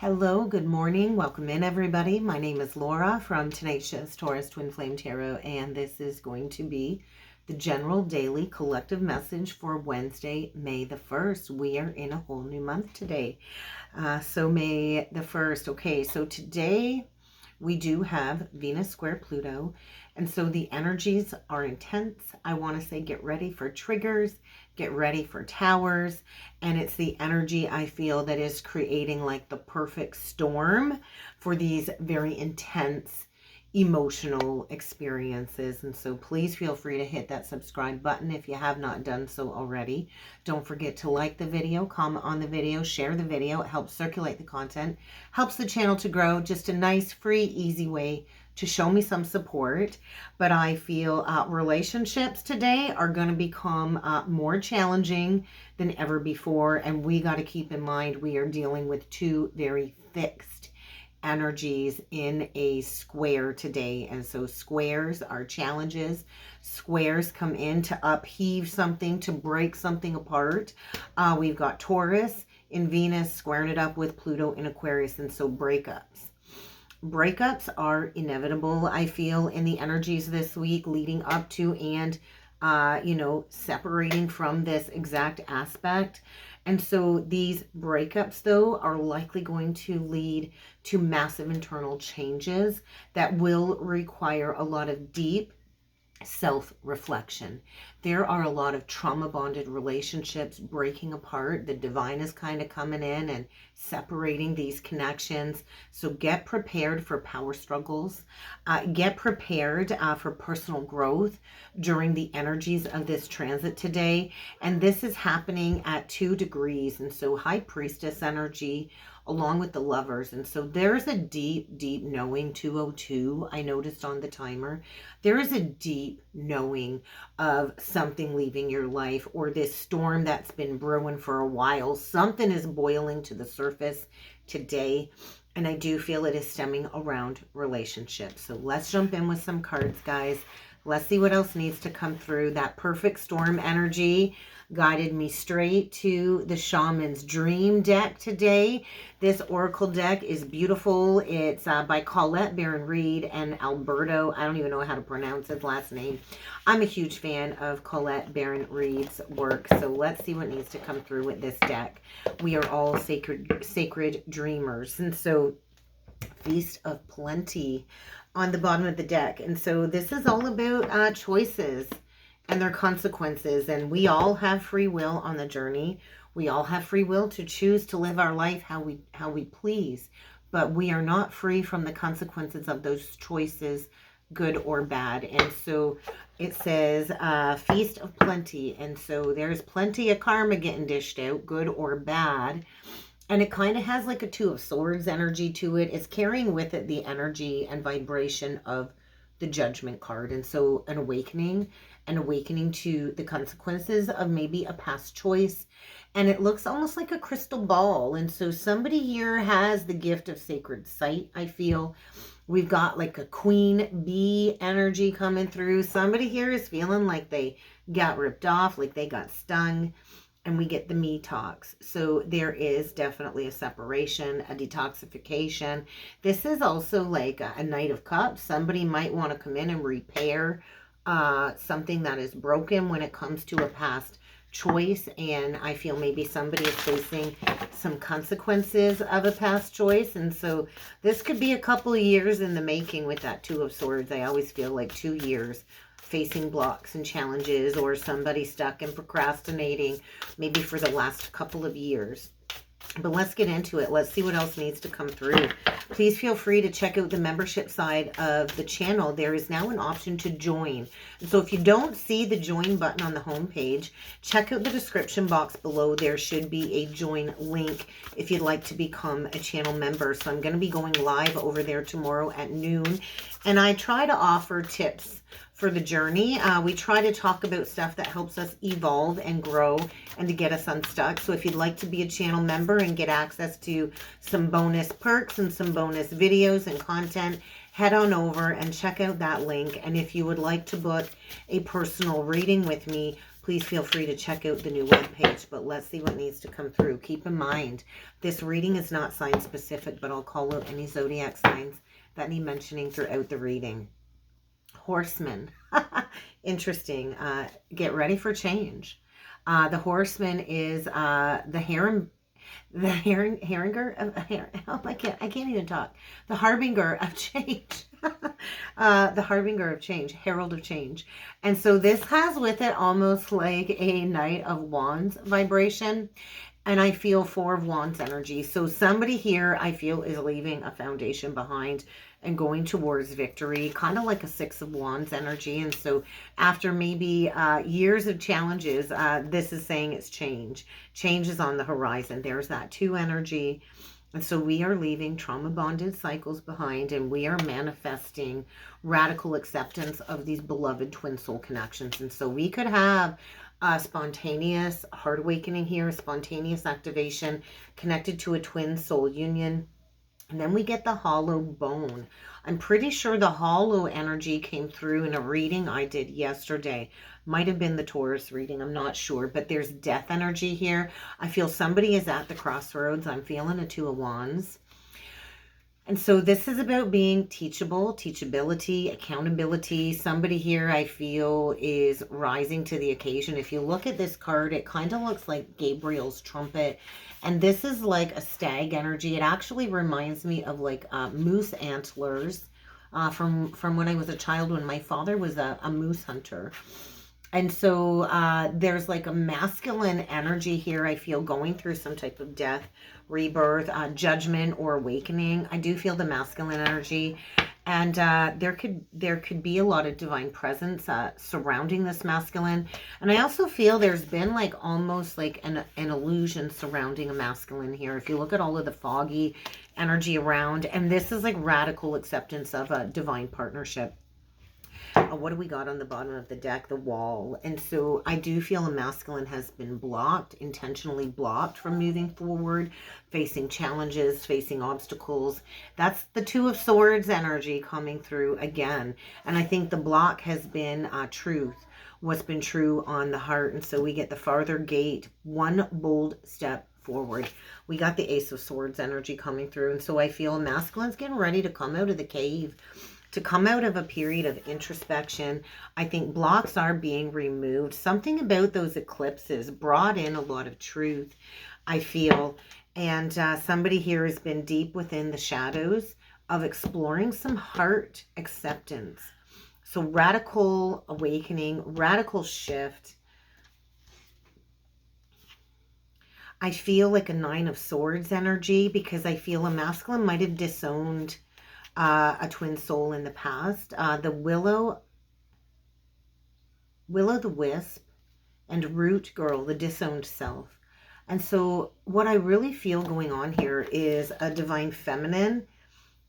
Hello, good morning. Welcome in, everybody. My name is Laura from Tenacious Taurus Twin Flame Tarot, and this is going to be the general daily collective message for Wednesday, May the 1st. We are in a whole new month today. So May the 1st. Okay, so today we do have Venus square Pluto, and so the energies are intense. I want to say get ready for triggers, get ready for towers, and it's the energy I feel that is creating like the perfect storm for these very intense emotional experiences. And so please feel free to hit that subscribe button if you have not done so already. Don't forget to like the video, comment on the video, share the video. It helps circulate the content, helps the channel to grow. Just a nice, free, easy way to show me some support. But I feel relationships today are going to become more challenging than ever before. And we got to keep in mind we are dealing with two very fixed energies in a square today. And so squares are challenges. Squares come in to upheave something, to break something apart. We've got Taurus in Venus squaring it up with Pluto in Aquarius. And so breakups are inevitable, I feel, in the energies this week leading up to and separating from this exact aspect. And so these breakups, though, are likely going to lead to massive internal changes that will require a lot of deep self-reflection. There are a lot of trauma-bonded relationships breaking apart. The divine is kind of coming in and separating these connections. So get prepared for power struggles. Get prepared for personal growth during the energies of this transit today. And this is happening at 2 degrees. And so High Priestess energy along with the Lovers. And so there's a deep, deep knowing, 202, I noticed on the timer. There is a deep knowing of something leaving your life, or this storm that's been brewing for a while. Something is boiling to the surface today. And I do feel it is stemming around relationships. So let's jump in with some cards, guys. Let's see what else needs to come through. That perfect storm energy guided me straight to the Shaman's Dream deck today. This oracle deck is beautiful. It's by Colette Baron-Reed and Alberto. I don't even know how to pronounce his last name. I'm a huge fan of Colette Baron-Reed's work. So let's see what needs to come through with this deck. We are all sacred dreamers. And so Feast of Plenty on the bottom of the deck. And so this is all about choices and their consequences. And we all have free will on the journey. We all have free will to choose to live our life how we please. But we are not free from the consequences of those choices, good or bad. And so it says Feast of Plenty. And so there's plenty of karma getting dished out, good or bad. And it kind of has like a 2 of Swords energy to it. It's carrying with it the energy and vibration of the Judgment card. And so an awakening to the consequences of maybe a past choice. And it looks almost like a crystal ball. And so somebody here has the gift of sacred sight, I feel. We've got like a queen bee energy coming through. Somebody here is feeling like they got ripped off, like they got stung. And we get the me talks. So there is definitely a separation, a detoxification. This is also like a Knight of Cups. Somebody might want to come in and repair something that is broken when it comes to a past choice. And I feel maybe somebody is facing some consequences of a past choice. And so this could be a couple of years in the making with that 2 of Swords. I always feel like 2 years facing blocks and challenges, or somebody stuck and procrastinating maybe for the last couple of years. But let's get into it. Let's see what else needs to come through. Please feel free to check out the membership side of the channel. There is now an option to join. And so if you don't see the join button on the home page, check out the description box below. There should be a join link if you'd like to become a channel member. So I'm going to be going live over there tomorrow at noon. And I try to offer tips for the journey. We try to talk about stuff that helps us evolve and grow and to get us unstuck. So if you'd like to be a channel member and get access to some bonus perks and some bonus videos and content, head on over and check out that link. And if you would like to book a personal reading with me, please feel free to check out the new webpage. But let's see what needs to come through. Keep in mind, this reading is not sign specific, but I'll call out any zodiac signs that need mentioning throughout the reading. Horseman. Interesting. Get ready for change. The horseman is I can't even talk. The harbinger of change. The harbinger of change, herald of change. And so this has with it almost like a Knight of Wands vibration. And I feel Four of Wands energy. So somebody here, I feel, is leaving a foundation behind and going towards victory, kind of like a Six of Wands energy. And so after maybe years of challenges, this is saying it's change. Change is on the horizon. There's that Two energy. And so we are leaving trauma-bonded cycles behind, and we are manifesting radical acceptance of these beloved twin soul connections. And so we could have a spontaneous heart awakening here, spontaneous activation connected to a twin soul union. And then we get the hollow bone. I'm pretty sure the hollow energy came through in a reading I did yesterday. Might have been the Taurus reading, I'm not sure. But there's death energy here. I feel somebody is at the crossroads. I'm feeling a Two of Wands. And so this is about being teachable, teachability, accountability. Somebody here I feel is rising to the occasion. If you look at this card, it kind of looks like Gabriel's trumpet. And this is like a stag energy. It actually reminds me of like moose antlers from when I was a child, when my father was a moose hunter. And so there's like a masculine energy here, I feel, going through some type of death, rebirth, judgment, or awakening. I do feel the masculine energy. And there could be a lot of divine presence surrounding this masculine. And I also feel there's been like almost like an illusion surrounding a masculine here. If you look at all of the foggy energy around, and this is like radical acceptance of a divine partnership. What do we got on the bottom of the deck? The Wall. And so I do feel a masculine has been blocked, intentionally blocked from moving forward, facing challenges, facing obstacles. That's the Two of Swords energy coming through again. And I think the block has been truth, what's been true on the heart. And so we get the farther gate, one bold step forward. We got the Ace of Swords energy coming through. And so I feel masculine's getting ready to come out of the cave, to come out of a period of introspection. I think blocks are being removed. Something about those eclipses brought in a lot of truth, I feel. And somebody here has been deep within the shadows of exploring some heart acceptance. So radical awakening, radical shift. I feel like a Nine of Swords energy, because I feel a masculine might have disowned a twin soul in the past. The Willow the Wisp, and Root Girl, the disowned self. And so what I really feel going on here is a divine feminine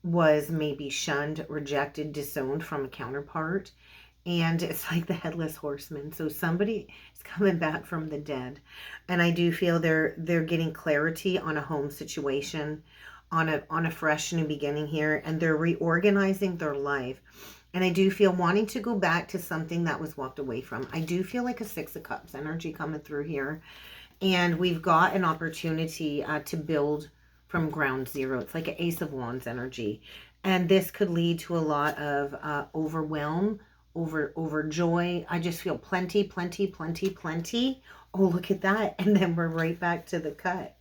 was maybe shunned, rejected, disowned from a counterpart. And it's like the headless horseman. So somebody is coming back from the dead. And I do feel they're getting clarity on a home situation, on a fresh new beginning here, and they're reorganizing their life. And I do feel wanting to go back to something that was walked away from. I do feel like a Six of Cups energy coming through here. And we've got an opportunity to build from ground zero. It's like an Ace of Wands energy. And this could lead to a lot of overwhelm, overjoy. I just feel plenty, plenty, plenty, plenty. Oh, look at that. And then we're right back to the cut.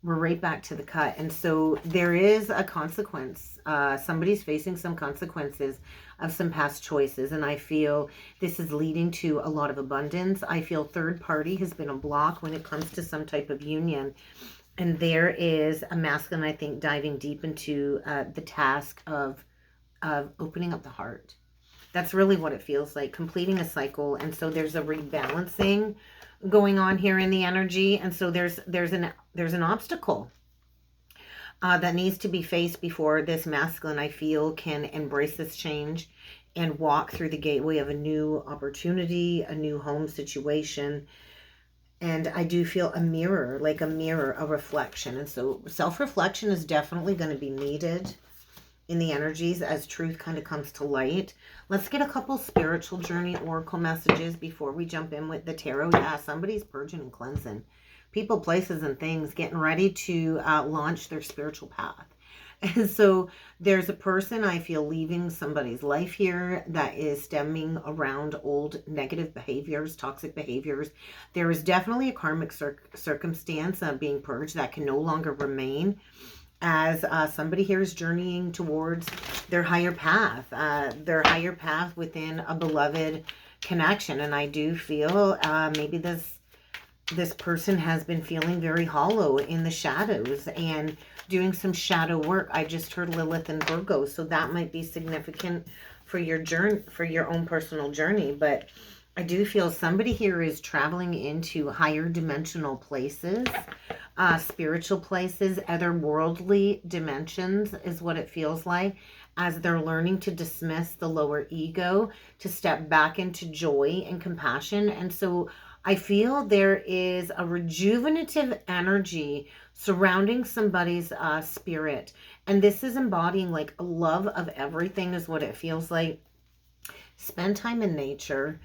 We're right back to the cut. And so there is a consequence. Somebody's facing some consequences of some past choices. And I feel this is leading to a lot of abundance. I feel third party has been a block when it comes to some type of union. And there is a masculine, I think, diving deep into the task of opening up the heart. That's really what it feels like, completing a cycle. And so there's a rebalancing going on here in the energy. And so there's an obstacle that needs to be faced before this masculine, I feel, can embrace this change and walk through the gateway of a new opportunity, a new home situation. And I do feel a mirror, like a mirror, a reflection. And so self-reflection is definitely going to be needed in the energies as truth kind of comes to light. Let's get a couple spiritual journey oracle messages before we jump in with the tarot. Yeah, somebody's purging and cleansing. People, places, and things getting ready to launch their spiritual path. And so there's a person I feel leaving somebody's life here that is stemming around old negative behaviors, toxic behaviors. There is definitely a karmic circumstance being purged that can no longer remain, as somebody here is journeying towards their higher path within a beloved connection. And I do feel maybe this person has been feeling very hollow in the shadows and doing some shadow work. I just heard Lilith and Virgo, so that might be significant for your journey, for your own personal journey. But I do feel somebody here is traveling into higher dimensional places, spiritual places, otherworldly dimensions is what it feels like, as they're learning to dismiss the lower ego, to step back into joy and compassion. And so I feel there is a rejuvenative energy surrounding somebody's spirit. And this is embodying like a love of everything is what it feels like. Spend time in nature.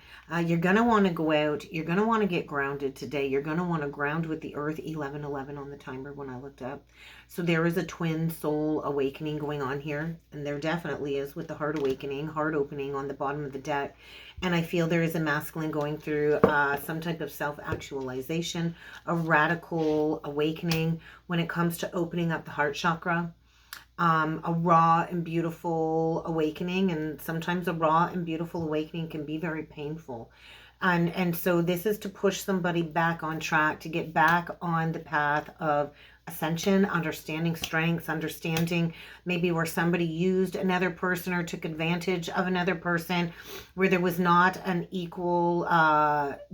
You're going to want to go out. You're going to want to get grounded today. You're going to want to ground with the earth. 11:11 on the timer when I looked up. So there is a twin soul awakening going on here. And there definitely is with the heart awakening, heart opening on the bottom of the deck. And I feel there is a masculine going through some type of self-actualization, a radical awakening when it comes to opening up the heart chakra. A raw and beautiful awakening, and sometimes a raw and beautiful awakening can be very painful. And so this is to push somebody back on track, to get back on the path of ascension, understanding strengths, understanding maybe where somebody used another person or took advantage of another person, where there was not an equal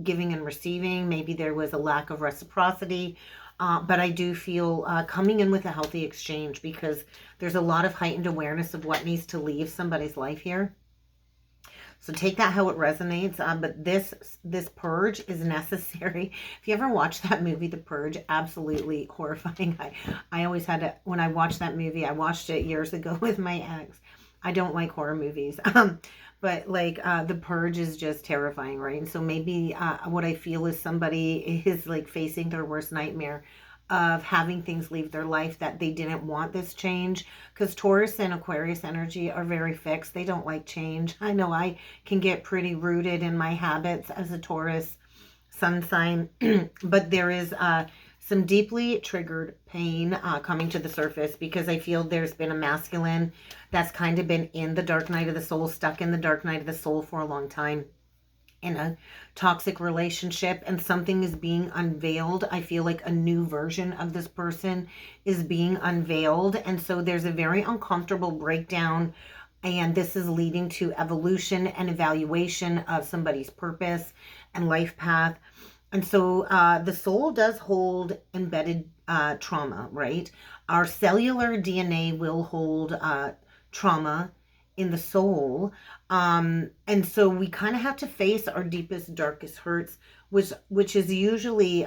giving and receiving. Maybe there was a lack of reciprocity. But I do feel coming in with a healthy exchange, because there's a lot of heightened awareness of what needs to leave somebody's life here. So take that how it resonates. But this purge is necessary. If you ever watched that movie, The Purge, absolutely horrifying. I always had to, when I watched that movie, I watched it years ago with my ex. I don't like horror movies. But like The Purge is just terrifying, right? And so maybe what I feel is somebody is like facing their worst nightmare of having things leave their life that they didn't want this change, because Taurus and Aquarius energy are very fixed. They don't like change. I know I can get pretty rooted in my habits as a Taurus sun sign, but there is some deeply triggered pain coming to the surface, because I feel there's been a masculine that's kind of been in the dark night of the soul, stuck in the dark night of the soul for a long time in a toxic relationship, and something is being unveiled. I feel like a new version of this person is being unveiled, and so there's a very uncomfortable breakdown, and this is leading to evolution and evaluation of somebody's purpose and life path. And so the soul does hold embedded trauma, right? Our cellular DNA will hold trauma in the soul. And so we kind of have to face our deepest, darkest hurts, which is usually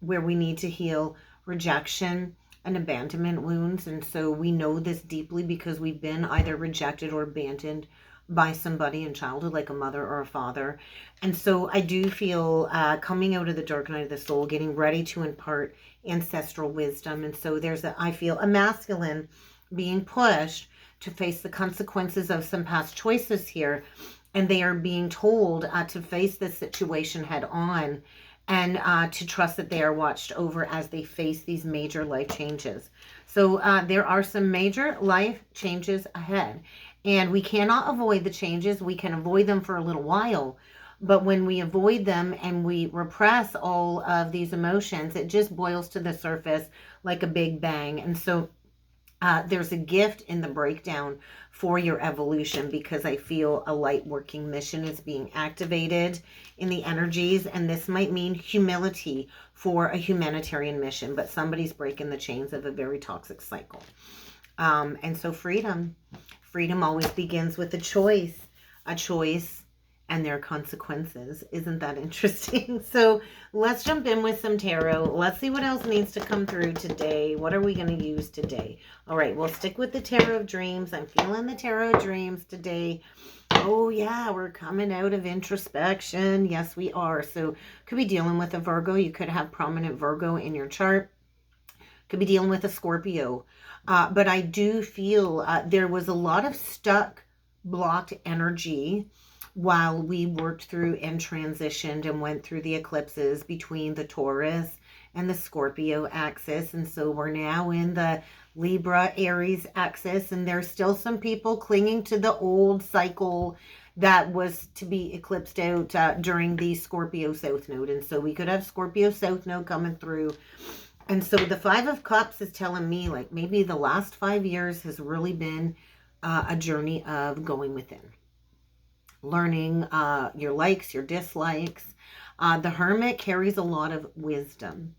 where we need to heal rejection and abandonment wounds. And so we know this deeply because we've been either rejected or abandoned by somebody in childhood, like a mother or a father. And so I do feel coming out of the dark night of the soul, getting ready to impart ancestral wisdom. And so I feel a masculine being pushed to face the consequences of some past choices here. And they are being told to face this situation head on, and to trust that they are watched over as they face these major life changes. So there are some major life changes ahead. And we cannot avoid the changes. We can avoid them for a little while. But when we avoid them and we repress all of these emotions, it just boils to the surface like a big bang. And so there's a gift in the breakdown for your evolution, because I feel a light working mission is being activated in the energies. And this might mean humility for a humanitarian mission, but somebody's breaking the chains of a very toxic cycle. And so freedom always begins with a choice and their consequences. Isn't that interesting? So let's jump in with some tarot. Let's see what else needs to come through today. What are we going to use today? All right, we'll stick with the Tarot of Dreams. I'm feeling the Tarot of Dreams today. Oh yeah, we're coming out of introspection. Yes, we are. So could be dealing with a Virgo. You could have prominent Virgo in your chart. Could be dealing with a Scorpio. But I do feel there was a lot of stuck, blocked energy while we worked through and transitioned and went through the eclipses between the Taurus and the Scorpio axis. And so we're now in the Libra Aries axis, and there's still some people clinging to the old cycle that was to be eclipsed out during the Scorpio South Node. And so we could have Scorpio South Node coming through. And so the Five of Cups is telling me like maybe the last 5 years has really been a journey of going within. Learning your likes, your dislikes. The Hermit carries a lot of wisdom.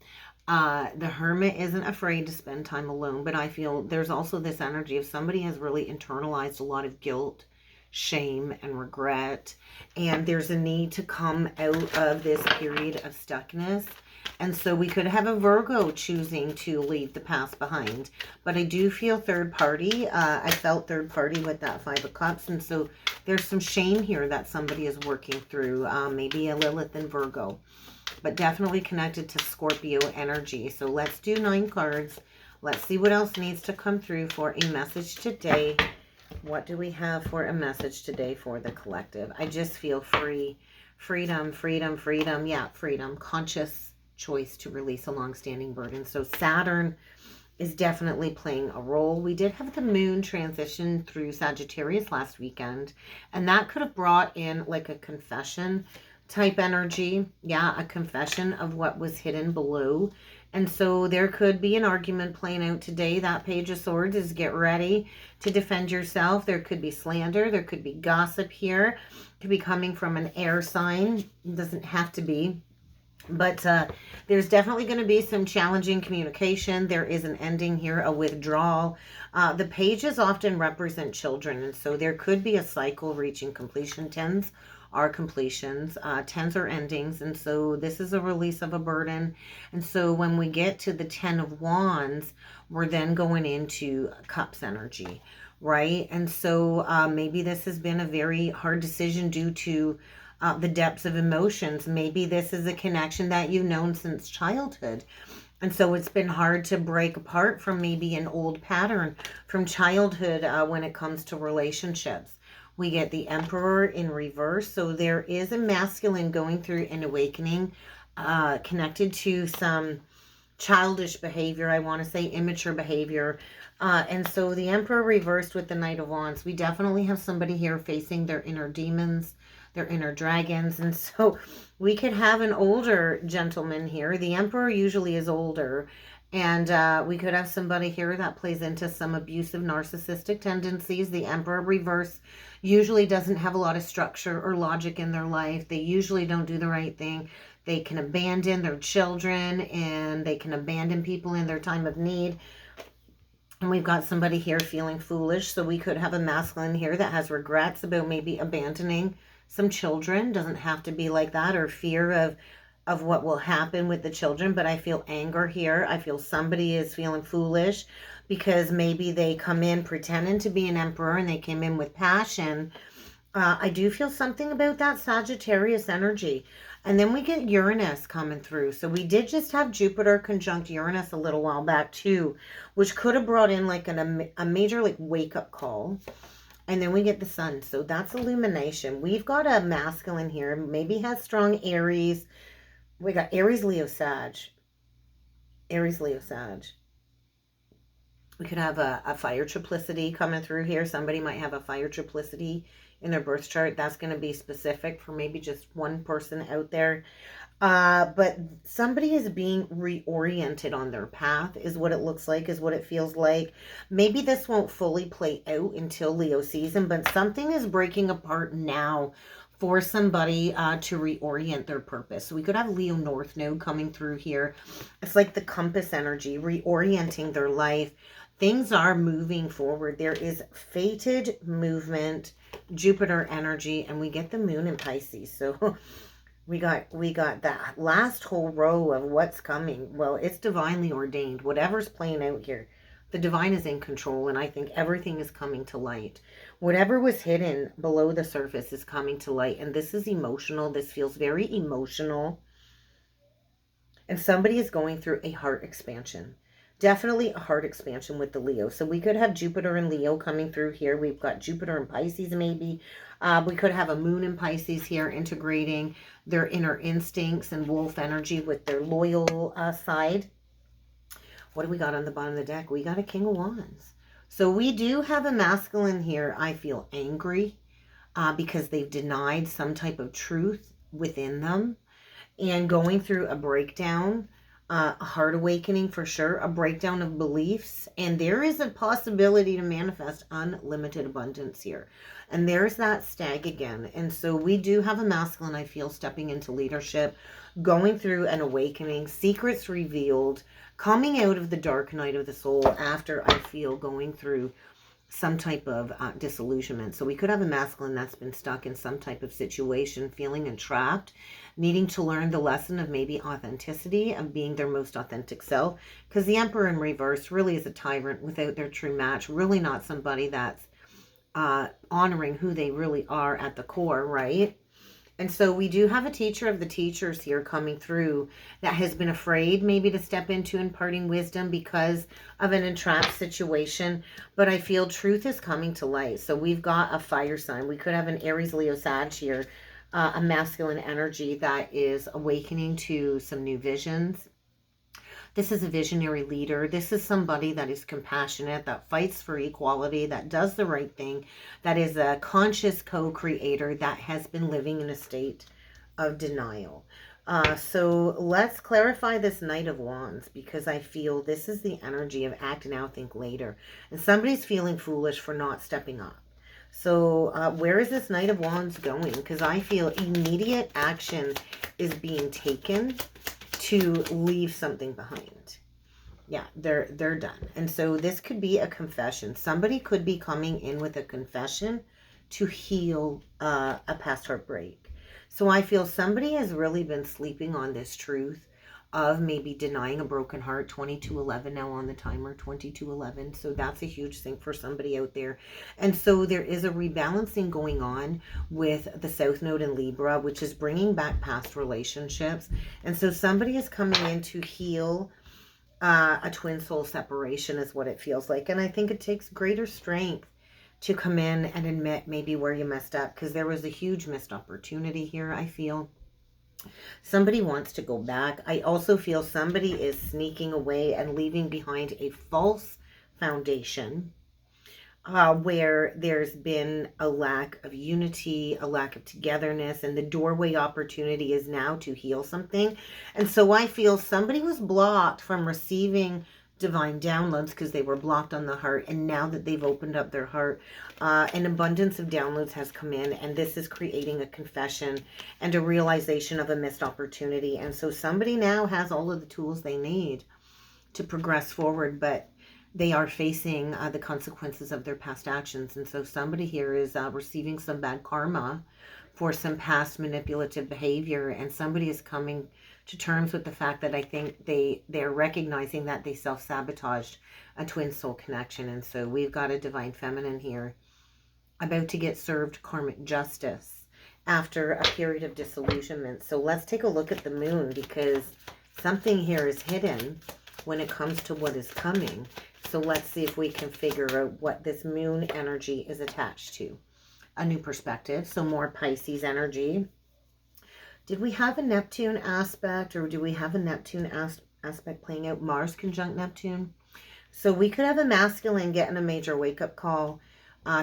The Hermit isn't afraid to spend time alone, but I feel there's also this energy of somebody has really internalized a lot of guilt, shame, and regret, and there's a need to come out of this period of stuckness. And so we could have a Virgo choosing to leave the past behind. But I do feel third party. I felt third party with that Five of Cups. And so there's some shame here that somebody is working through. Maybe a Lilith and Virgo. But definitely connected to Scorpio energy. So let's do 9 cards. Let's see what else needs to come through for a message today. What do we have for a message today for the collective? I just feel free. Freedom, freedom, freedom. Yeah, freedom. Conscious choice to release a long-standing burden. So Saturn is definitely playing a role. We did have the moon transition through Sagittarius last weekend, and that could have brought in like a confession type energy. Yeah, a confession of what was hidden below. And so there could be an argument playing out today. That Page of Swords is get ready to defend yourself. There could be slander. There could be gossip here. It could be coming from an air sign. It doesn't have to be. But there's definitely going to be some challenging communication. There is an ending here, a withdrawal. The pages often represent children, and so there could be a cycle reaching completion. 10s are completions. 10s are endings, and so this is a release of a burden. And so when we get to the 10 of Wands, we're then going into Cups energy, right? And so maybe this has been a very hard decision due to the depths of emotions. Maybe this is a connection that you've known since childhood. And so it's been hard to break apart from maybe an old pattern from childhood when it comes to relationships. We get the Emperor in reverse. So there is a masculine going through an awakening connected to some childish behavior. I want to say immature behavior. And so the Emperor reversed with the Knight of Wands. We definitely have somebody here facing their inner demons, their inner dragons. And so we could have an older gentleman here. The Emperor usually is older. And we could have somebody here that plays into some abusive narcissistic tendencies. The Emperor reverse usually doesn't have a lot of structure or logic in their life. They usually don't do the right thing. They can abandon their children, and they can abandon people in their time of need. And we've got somebody here feeling foolish. So we could have a masculine here that has regrets about maybe abandoning some children. Doesn't have to be like that, or fear of what will happen with the children. But I feel anger here. I feel somebody is feeling foolish because maybe they come in pretending to be an emperor and they came in with passion. I do feel something about that Sagittarius energy. And then we get Uranus coming through. So we did just have Jupiter conjunct Uranus a little while back too, which could have brought in like a major like wake-up call. And then we get the sun. So that's illumination. We've got a masculine here. Maybe has strong Aries. We got Aries, Leo, Sag. Aries, Leo, Sag. We could have a fire triplicity coming through here. Somebody might have a fire triplicity in their birth chart. That's going to be specific for maybe just one person out there. But somebody is being reoriented on their path is what it looks like, is what it feels like. Maybe this won't fully play out until Leo season, but something is breaking apart now for somebody to reorient their purpose. So we could have Leo North Node coming through here. It's like the compass energy, reorienting their life. Things are moving forward. There is fated movement, Jupiter energy, and we get the moon in Pisces. So we got that last whole row of what's coming. Well, it's divinely ordained. Whatever's playing out here, the divine is in control, and I think everything is coming to light. Whatever was hidden below the surface is coming to light, and this is emotional. This feels very emotional, and somebody is going through a heart expansion. Definitely a heart expansion with the Leo. So we could have Jupiter and Leo coming through here. We've got Jupiter and Pisces maybe. We could have a moon in Pisces here integrating their inner instincts and wolf energy with their loyal side. What do we got on the bottom of the deck? We got a King of Wands. So we do have a masculine here. I feel angry because they've denied some type of truth within them and going through a breakdown. A heart awakening for sure, a breakdown of beliefs, and there is a possibility to manifest unlimited abundance here. And there's that stag again. And so we do have a masculine, I feel, stepping into leadership, going through an awakening, secrets revealed, coming out of the dark night of the soul after I feel going through some type of disillusionment. So we could have a masculine that's been stuck in some type of situation, feeling entrapped, needing to learn the lesson of maybe authenticity, of being their most authentic self. Because the Emperor in reverse really is a tyrant without their true match, really not somebody that's honoring who they really are at the core, right? And so we do have a teacher of the teachers here coming through that has been afraid maybe to step into imparting wisdom because of an entrapped situation. But I feel truth is coming to light. So we've got a fire sign. We could have an Aries, Leo, Sag here, a masculine energy that is awakening to some new visions. This is a visionary leader. This is somebody that is compassionate, that fights for equality, that does the right thing, that is a conscious co-creator that has been living in a state of denial. So let's clarify this Knight of Wands, because I feel this is the energy of act now, think later. And somebody's feeling foolish for not stepping up. So where is this Knight of Wands going? Because I feel immediate action is being taken to leave something behind. Yeah, they're done. And so this could be a confession. Somebody could be coming in with a confession to heal a past heartbreak. So I feel somebody has really been sleeping on this truth of maybe denying a broken heart. 2211 now on the timer, 2211. So that's a huge thing for somebody out there. And so there is a rebalancing going on with the South Node in Libra, which is bringing back past relationships. And so somebody is coming in to heal a twin soul separation is what it feels like. And I think it takes greater strength to come in and admit maybe where you messed up, because there was a huge missed opportunity here, I feel. Somebody wants to go back. I also feel somebody is sneaking away and leaving behind a false foundation where there's been a lack of unity, a lack of togetherness, and the doorway opportunity is now to heal something. And so I feel somebody was blocked from receiving divine downloads because they were blocked on the heart, and now that they've opened up their heart, an abundance of downloads has come in, and this is creating a confession and a realization of a missed opportunity. And so somebody now has all of the tools they need to progress forward, but they are facing the consequences of their past actions. And so somebody here is receiving some bad karma for some past manipulative behavior, and somebody is coming to terms with the fact that I think they're recognizing that they self-sabotaged a twin soul connection. And so we've got a divine feminine here about to get served karmic justice after a period of disillusionment. So let's take a look at the moon, because something here is hidden when it comes to what is coming. So let's see if we can figure out what this moon energy is attached to. A new perspective, so more Pisces energy. Did we have a Neptune aspect, or do we have a Neptune aspect playing out? Mars conjunct Neptune. So we could have a masculine getting a major wake-up call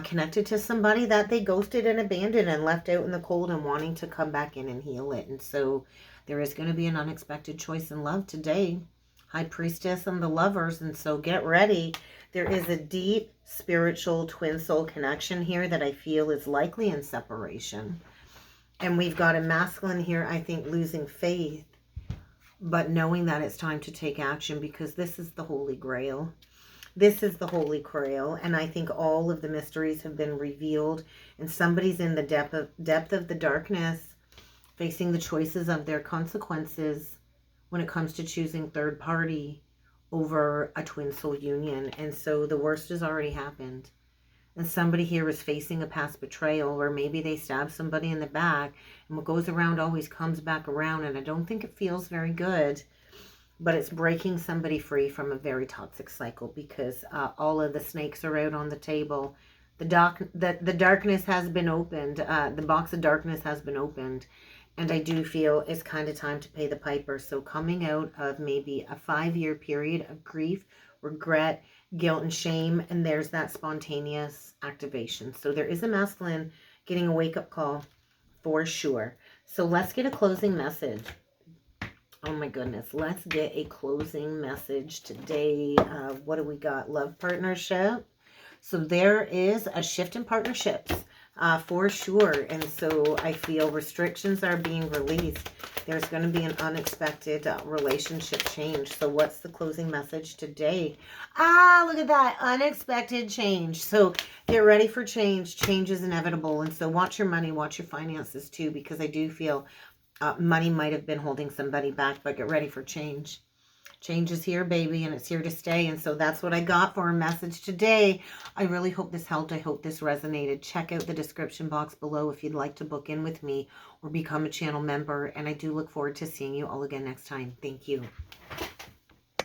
connected to somebody that they ghosted and abandoned and left out in the cold, and wanting to come back in and heal it. And so there is going to be an unexpected choice in love today. High Priestess and the Lovers. And so get ready. There is a deep spiritual twin soul connection here that I feel is likely in separation. And we've got a masculine here, I think, losing faith, but knowing that it's time to take action, because this is the Holy Grail. This is the Holy Grail, and I think all of the mysteries have been revealed, and somebody's in the depth of the darkness, facing the choices of their consequences when it comes to choosing third party over a twin soul union. And so the worst has already happened. And somebody here is facing a past betrayal, or maybe they stab somebody in the back, and what goes around always comes back around, and I don't think it feels very good. But it's breaking somebody free from a very toxic cycle, because all of the snakes are out on the table. The darkness has been opened. The box of darkness has been opened. And I do feel it's kind of time to pay the piper. So coming out of maybe a 5-year period of grief, regret, guilt, and shame, and there's that spontaneous activation. So there is a masculine getting a wake-up call for sure. So let's get a closing message. Oh my goodness. Let's get a closing message today. What do we got? Love partnership. So there is a shift in partnerships for sure. And so I feel restrictions are being released. There's going to be an unexpected relationship change. So what's the closing message today? Look at that. Unexpected change. So get ready for change. Change is inevitable. And so watch your money, watch your finances too, because I do feel money might have been holding somebody back, but get ready for change. Change is here, baby, and it's here to stay. And so that's what I got for a message today. I really hope this helped. I hope this resonated. Check out the description box below if you'd like to book in with me or become a channel member. And I do look forward to seeing you all again next time. Thank you.